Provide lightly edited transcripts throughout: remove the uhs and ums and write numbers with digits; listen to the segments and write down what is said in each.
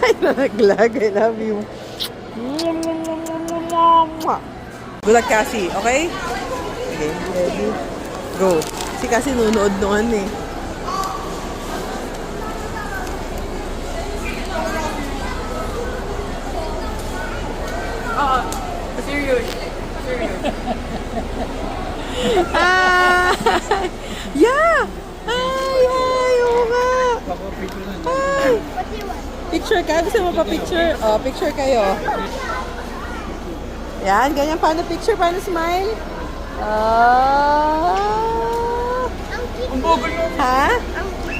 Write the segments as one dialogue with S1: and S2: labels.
S1: Ay, nalaglag. I love you. Good luck, Cassie. Okay? Okay, ready? Go. Si Cassie nunood noon eh.
S2: Serious.
S1: Yeah! Ay, oo nga. Ay. Picture ka? Gusto mo pa picture? Oh, picture kayo. Yan, ganyan. Paano picture? Paano smile? Ah. Ha?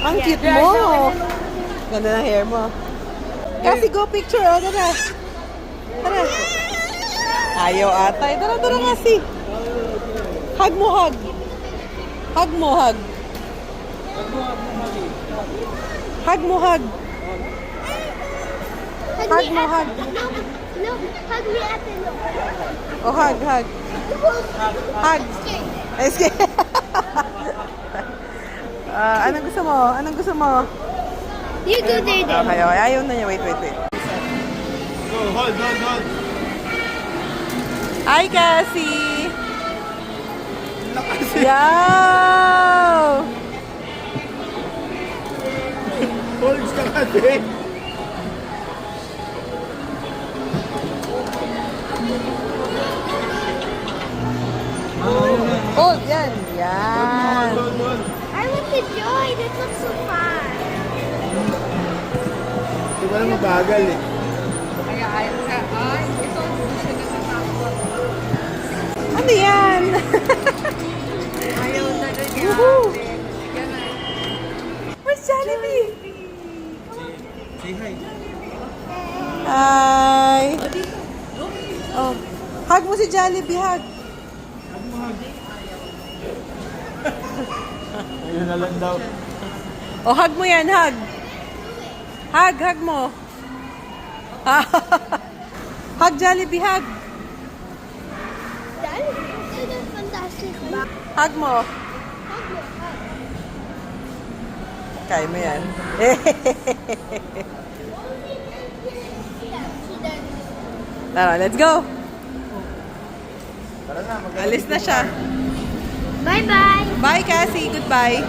S1: Ang cute mo. Ganda ng hair mo. Kasi go picture. Oh, tara. Tara. Ayaw ata. Tara, tara kasi. Hug mo, hug. Hug mo, hug. Hug mo, hug. Hug mo, hug.
S3: No, hug me at the no.
S1: Oh, hug, hug. Hug. Escape. Anong gusto mo? Anong gusto mo?
S3: You go there then.
S1: Okay, okay. Ayaw na niya. Wait, wait, wait.
S4: Go, hold.
S1: Hi, Cassie! Yow!
S4: Hold ka kasi.
S1: Hold, yan. Yan.
S4: Hold.
S3: I want the joy. That looks so fun.
S4: Di ba na mabagal eh.
S1: Ano yan?
S2: Ayaw na rin yan.
S1: Woohoo!
S2: Yan na.
S1: Where's Jollibee?
S4: Say hi.
S1: Hi! Oh, hug mo si Jollibee, hug.
S4: Ayun na lang daw.
S1: Oh, hug mo yan, hug. Hug mo. Hug Jollibee, hug.
S3: That's fantastic.
S1: Hug mo. Kaya mo yan. Tara, let's go.
S4: Tara na,
S1: Alis na siya.
S3: Bye-bye.
S1: Bye, Cassie. Goodbye.